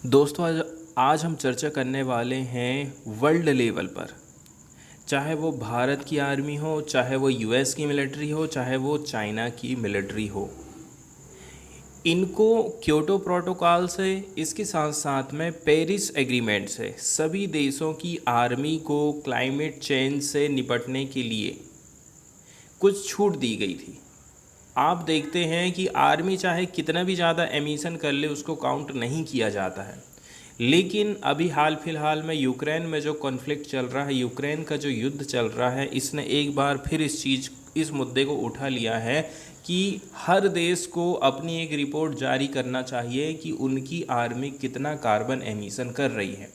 दोस्तों आज हम चर्चा करने वाले हैं वर्ल्ड लेवल पर। चाहे वो भारत की आर्मी हो, चाहे वो यूएस की मिलिट्री हो, चाहे वो चाइना की मिलिट्री हो, इनको क्योटो प्रोटोकॉल से, इसके साथ साथ में पेरिस एग्रीमेंट से सभी देशों की आर्मी को क्लाइमेट चेंज से निपटने के लिए कुछ छूट दी गई थी। आप देखते हैं कि आर्मी चाहे कितना भी ज़्यादा एमिशन कर ले, उसको काउंट नहीं किया जाता है। लेकिन अभी हाल फिलहाल में यूक्रेन में जो कॉन्फ्लिक्ट चल रहा है, यूक्रेन का जो युद्ध चल रहा है, इसने एक बार फिर इस मुद्दे को उठा लिया है कि हर देश को अपनी एक रिपोर्ट जारी करना चाहिए कि उनकी आर्मी कितना कार्बन एमिशन कर रही है।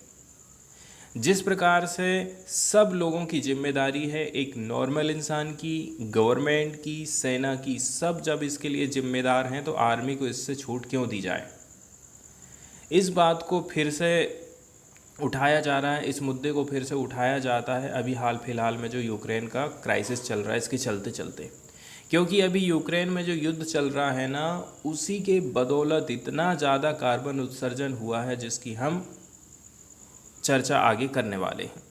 जिस प्रकार से सब लोगों की जिम्मेदारी है, एक नॉर्मल इंसान की, गवर्नमेंट की, सेना की, सब जब इसके लिए जिम्मेदार हैं तो आर्मी को इससे छूट क्यों दी जाए। इस बात को फिर से उठाया जा रहा है, इस मुद्दे को फिर से उठाया जाता है अभी हाल फिलहाल में जो यूक्रेन का क्राइसिस चल रहा है इसके चलते चलते। क्योंकि अभी यूक्रेन में जो युद्ध चल रहा है ना, उसी के बदौलत इतना ज़्यादा कार्बन उत्सर्जन हुआ है जिसकी हम चर्चा आगे करने वाले हैं।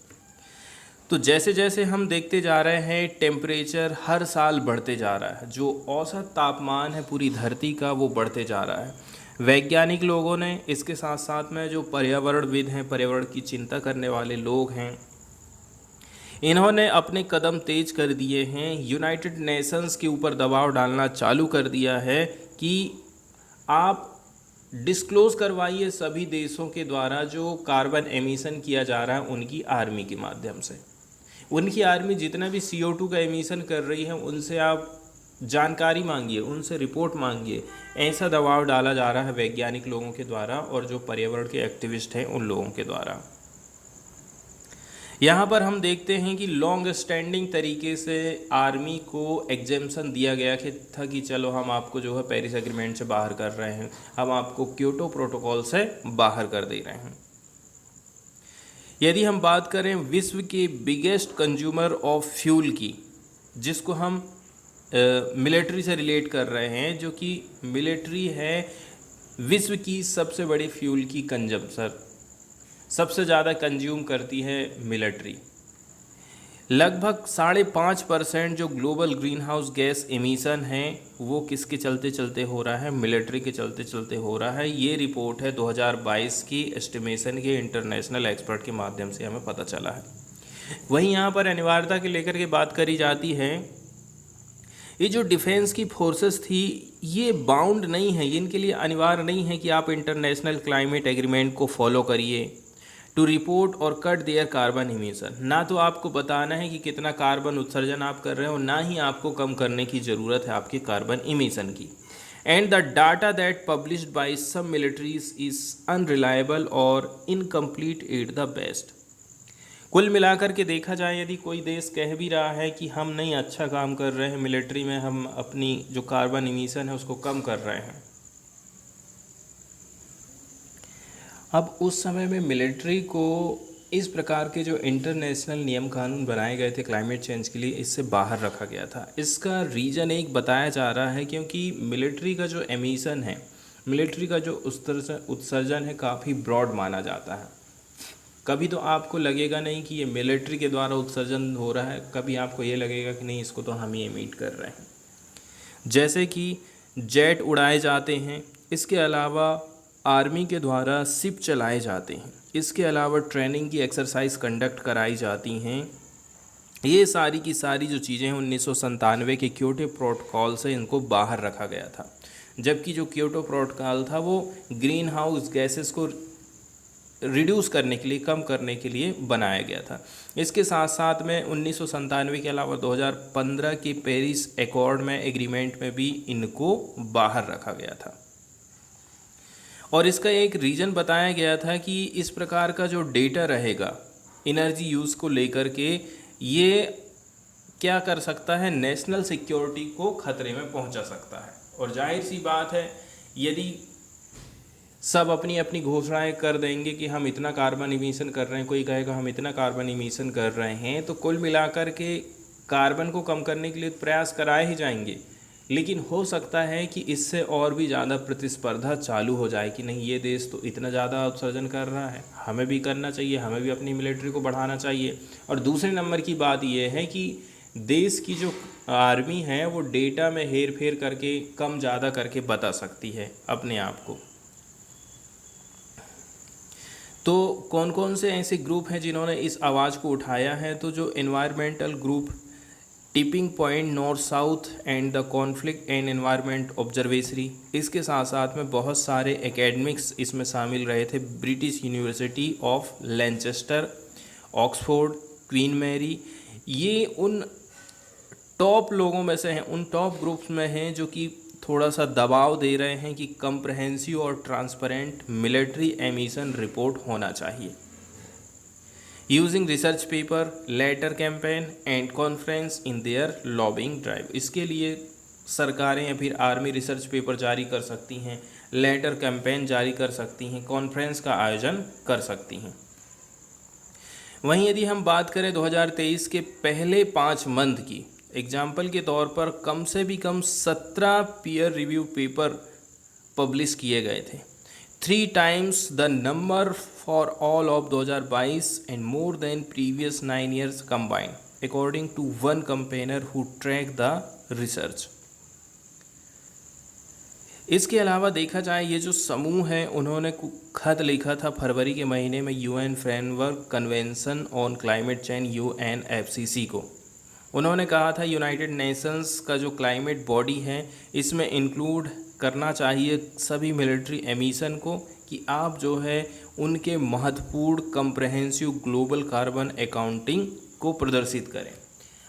तो जैसे जैसे हम देखते जा रहे हैं, टेम्परेचर हर साल बढ़ते जा रहा है, जो औसत तापमान है पूरी धरती का वो बढ़ते जा रहा है। वैज्ञानिक लोगों ने, इसके साथ साथ में जो पर्यावरणविद हैं, पर्यावरण की चिंता करने वाले लोग हैं, इन्होंने अपने कदम तेज कर दिए हैं। यूनाइटेड नेशंस के ऊपर दबाव डालना चालू कर दिया है कि आप डिस्क्लोज़ करवाइए सभी देशों के द्वारा जो कार्बन एमिशन किया जा रहा है उनकी आर्मी के माध्यम से। उनकी आर्मी जितना भी CO2 का एमिशन कर रही है उनसे आप जानकारी मांगिए, उनसे रिपोर्ट मांगिए। ऐसा दबाव डाला जा रहा है वैज्ञानिक लोगों के द्वारा और जो पर्यावरण के एक्टिविस्ट हैं उन लोगों के द्वारा। यहाँ पर हम देखते हैं कि लॉन्ग स्टैंडिंग तरीके से आर्मी को एग्जेम्पशन दिया गया था कि चलो हम आपको जो है पेरिस एग्रीमेंट से बाहर कर रहे हैं, हम आपको क्योटो प्रोटोकॉल से बाहर कर दे रहे हैं। यदि हम बात करें विश्व के बिगेस्ट कंज्यूमर ऑफ फ्यूल की, जिसको हम मिलिट्री से रिलेट कर रहे हैं, जो कि मिलिट्री है विश्व की सबसे बड़ी फ्यूल की कंजम्पशन, सबसे ज़्यादा कंज्यूम करती है मिलिट्री। लगभग 5.5% जो global green house gas emission है वो किसके चलते चलते हो रहा है, मिलिट्री के चलते चलते हो रहा है। ये रिपोर्ट है 2022 की एस्टिमेशन के इंटरनेशनल एक्सपर्ट के माध्यम से हमें पता चला है। वहीं यहाँ पर अनिवार्यता के लेकर के बात करी जाती है। ये जो डिफेंस की फोर्सेस थी ये बाउंड नहीं है, इनके लिए अनिवार्य नहीं है कि आप इंटरनेशनल क्लाइमेट एग्रीमेंट को फॉलो करिए टू रिपोर्ट और कट देयर कार्बन इमिशन। ना तो आपको बताना है कि कितना कार्बन उत्सर्जन आप कर रहे हो, ना ही आपको कम करने की ज़रूरत है आपके कार्बन इमिशन की। And the data that published by some militaries is unreliable और इनकम्प्लीट एट द बेस्ट। कुल मिलाकर के देखा जाए, यदि कोई देश कह भी रहा है कि हम नहीं अच्छा काम कर रहे हैं मिलिट्री में, हम अपनी जो कार्बन इमिशन है उसको कम कर रहे हैं, अब उस समय में मिलिट्री को इस प्रकार के जो इंटरनेशनल नियम कानून बनाए गए थे क्लाइमेट चेंज के लिए, इससे बाहर रखा गया था। इसका रीज़न एक बताया जा रहा है क्योंकि मिलिट्री का जो एमिशन है, मिलिट्री का जो उत्सर्जन है काफ़ी ब्रॉड माना जाता है। कभी तो आपको लगेगा नहीं कि ये मिलिट्री के द्वारा उत्सर्जन हो रहा है, कभी आपको ये लगेगा कि नहीं इसको तो हम ही एमिट कर रहे हैं। जैसे कि जेट उड़ाए जाते हैं, इसके अलावा आर्मी के द्वारा शिप चलाए जाते हैं, इसके अलावा ट्रेनिंग की एक्सरसाइज कंडक्ट कराई जाती हैं। ये सारी की सारी जो चीज़ें हैं 1997 के क्योटो प्रोटोकॉल से इनको बाहर रखा गया था। जबकि जो क्योटो प्रोटोकॉल था वो ग्रीन हाउस गैसेस को रिड्यूस करने के लिए, कम करने के लिए बनाया गया था। इसके साथ साथ में 1997 के अलावा 2015 के पेरिस एकॉर्ड में, एग्रीमेंट में भी इनको बाहर रखा गया था। और इसका एक रीज़न बताया गया था कि इस प्रकार का जो डेटा रहेगा एनर्जी यूज़ को लेकर के, ये क्या कर सकता है, नेशनल सिक्योरिटी को खतरे में पहुंचा सकता है। और जाहिर सी बात है, यदि सब अपनी अपनी घोषणाएं कर देंगे कि हम इतना कार्बन इमिशन कर रहे हैं, कोई कहेगा हम इतना कार्बन इमिशन कर रहे हैं, तो कुल मिलाकर के कार्बन को कम करने के लिए प्रयास कराए ही जाएंगे। लेकिन हो सकता है कि इससे और भी ज़्यादा प्रतिस्पर्धा चालू हो जाए कि नहीं, ये देश तो इतना ज़्यादा उत्सर्जन कर रहा है, हमें भी करना चाहिए, हमें भी अपनी मिलिट्री को बढ़ाना चाहिए। और दूसरे नंबर की बात ये है कि देश की जो आर्मी है वो डेटा में हेर फेर करके कम ज़्यादा करके बता सकती है अपने आप को। तो कौन कौन से ऐसे ग्रुप हैं जिन्होंने इस आवाज़ को उठाया है? तो जो environmental group tipping point north south and the conflict and environment observatory, इसके साथ साथ में बहुत सारे एकेडमिक्स इसमें शामिल रहे थे। British university of Lanchester, Oxford, Queen Mary, ये उन टॉप लोगों में से हैं, उन टॉप ग्रुप्स में हैं जो कि थोड़ा सा दबाव दे रहे हैं कि कंप्रहेंसिव और ट्रांसपेरेंट मिलिट्री एमिशन रिपोर्ट होना चाहिए। Using research paper, letter campaign and conference in their lobbying drive, इसके लिए सरकारें या फिर आर्मी रिसर्च पेपर जारी कर सकती हैं, लेटर कैंपेन जारी कर सकती हैं, कॉन्फ्रेंस का आयोजन कर सकती हैं। वहीं यदि हम बात करें 2023 के पहले 5 मंथ की, एग्जाम्पल के तौर पर कम से भी कम 17 पीयर रिव्यू पेपर पब्लिश किए गए थे, 3 times the number for all of 2022 and more than previous 9 years combined, according to one campaigner who track the research. इसके अलावा देखा जाए ये जो समूह है उन्होंने खत लिखा था फरवरी के महीने में UN framework convention on climate change UNFCCC को। उन्होंने कहा था यूनाइटेड नेशंस का जो क्लाइमेट बॉडी है इसमें इंक्लूड करना चाहिए सभी मिलिट्री एमिशन को, कि आप जो है उनके महत्वपूर्ण कंप्रहेंसिव ग्लोबल कार्बन अकाउंटिंग को प्रदर्शित करें।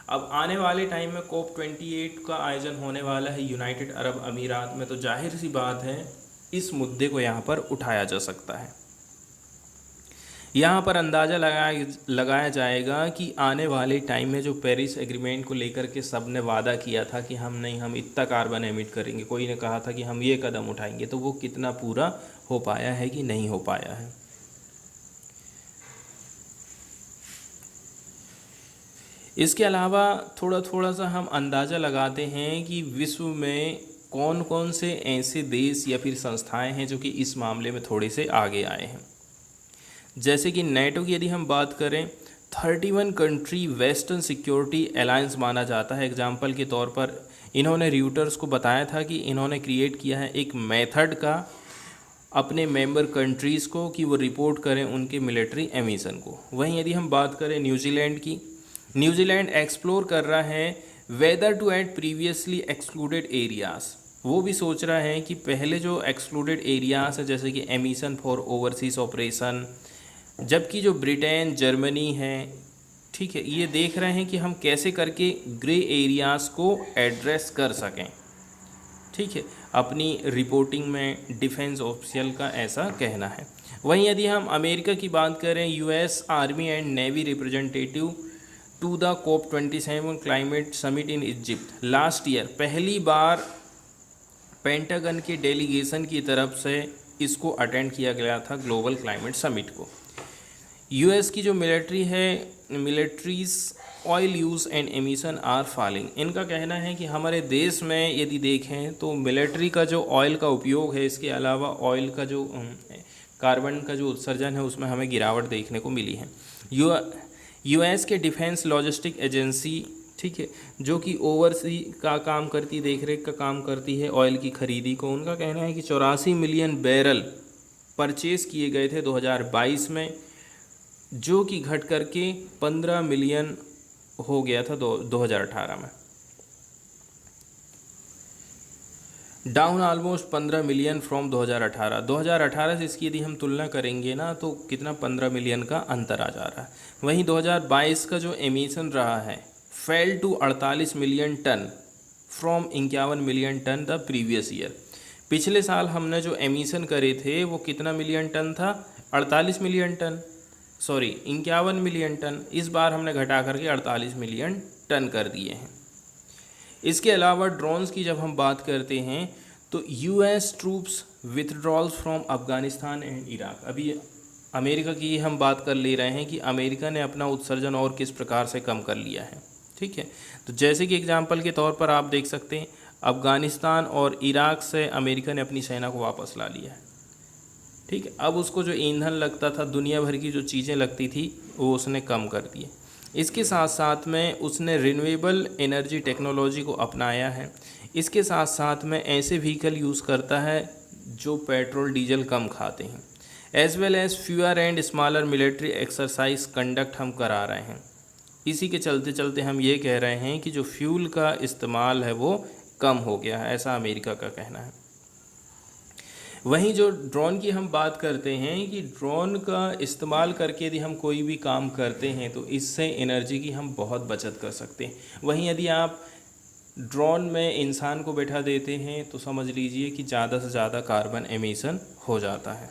अब आने वाले टाइम में COP28 का आयोजन होने वाला है यूनाइटेड अरब अमीरात में, तो जाहिर सी बात है इस मुद्दे को यहाँ पर उठाया जा सकता है। यहाँ पर अंदाज़ा लगाया जाएगा कि आने वाले टाइम में जो पेरिस एग्रीमेंट को लेकर के सब ने वादा किया था कि हम इतना कार्बन एमिट करेंगे, कोई ने कहा था कि हम ये कदम उठाएंगे, तो वो कितना पूरा हो पाया है कि नहीं हो पाया है। इसके अलावा थोड़ा सा हम अंदाज़ा लगाते हैं कि विश्व में कौन कौन से ऐसे देश या फिर संस्थाएं हैं जो कि इस मामले में थोड़े से आगे आए हैं। जैसे कि नेटो की यदि हम बात करें, 31 कंट्री वेस्टर्न सिक्योरिटी अलायंस माना जाता है। एग्जाम्पल के तौर पर इन्होंने र्यूटर्स को बताया था कि इन्होंने क्रिएट किया है एक मेथड का अपने मेंबर कंट्रीज़ को कि वो रिपोर्ट करें उनके मिलिट्री एमिशन को। वहीं यदि हम बात करें न्यूजीलैंड की, न्यूजीलैंड एक्सप्लोर कर रहा है whether to add previously excluded areas. वो भी सोच रहा है कि पहले जो एक्सक्लूडेड एरियाज़ है जैसे कि एमिशन फॉर ओवरसीज ऑपरेशन, जबकि जो ब्रिटेन, जर्मनी है, ठीक है, ये देख रहे हैं कि हम कैसे करके ग्रे एरियाज़ को एड्रेस कर सकें, ठीक है, अपनी रिपोर्टिंग में। डिफेंस ऑफिशियल का ऐसा कहना है। वहीं यदि हम अमेरिका की बात करें, US army and navy representative to the COP27 climate summit in Egypt last year, पहली बार पेंटागन के डेलीगेशन की तरफ से इसको अटेंड किया गया था ग्लोबल क्लाइमेट समिट को। US की जो मिलिट्री है, militaries oil use and emission are falling, इनका कहना है कि हमारे देश में यदि देखें तो मिलिट्री का जो ऑयल का उपयोग है, इसके अलावा ऑयल का जो कार्बन का जो उत्सर्जन है उसमें हमें गिरावट देखने को मिली है। US के डिफेंस लॉजिस्टिक एजेंसी, ठीक है, जो कि ओवरसी का काम करती, देखरेख का काम करती है ऑयल की खरीदी को, उनका कहना है कि 84 मिलियन बैरल परचेज़ किए गए थे 2022 में, जो कि घट करके 15 मिलियन हो गया था 2018 में, डाउन ऑलमोस्ट 15 मिलियन फ्रॉम 2018 से इसकी यदि हम तुलना करेंगे ना तो कितना 15 मिलियन का अंतर आ जा रहा है। वहीं 2022 का जो एमिशन रहा है fell to 48 million tonne from 51 million tonne the previous year. पिछले साल हमने जो एमिशन करे थे वो कितना मिलियन टन था? 48 million tonne, sorry 51 million tonne. इस बार हमने घटा करके 48 मिलियन टन कर दिए हैं। इसके अलावा ड्रोन्स की जब हम बात करते हैं तो US troops withdrawals from Afghanistan and Iraq. अभी अमेरिका की हम बात कर ले रहे हैं कि अमेरिका ने अपना उत्सर्जन और किस प्रकार से कम कर लिया है, ठीक है। तो जैसे कि एग्जांपल के तौर पर आप देख सकते हैं अफ़गानिस्तान और इराक से अमेरिका ने अपनी सेना को वापस ला लिया है। ठीक है, अब उसको जो ईंधन लगता था, दुनिया भर की जो चीज़ें लगती थी, वो उसने कम कर दिए। इसके साथ साथ में उसने रिन्यूएबल एनर्जी टेक्नोलॉजी को अपनाया है। इसके साथ साथ में ऐसे व्हीकल यूज़ करता है जो पेट्रोल डीजल कम खाते हैं। As well as fewer and smaller military exercise conduct हम करा रहे हैं। इसी के चलते चलते हम ये कह रहे हैं कि जो फ्यूल का इस्तेमाल है वो कम हो गया है, ऐसा अमेरिका का कहना है। वहीं जो ड्रोन की हम बात करते हैं कि ड्रोन का इस्तेमाल करके यदि हम कोई भी काम करते हैं तो इससे एनर्जी की हम बहुत बचत कर सकते हैं। वहीं यदि आप ड्रोन में इंसान को बैठा देते हैं तो समझ लीजिए कि ज़्यादा से ज़्यादा कार्बन एमिशन हो जाता है।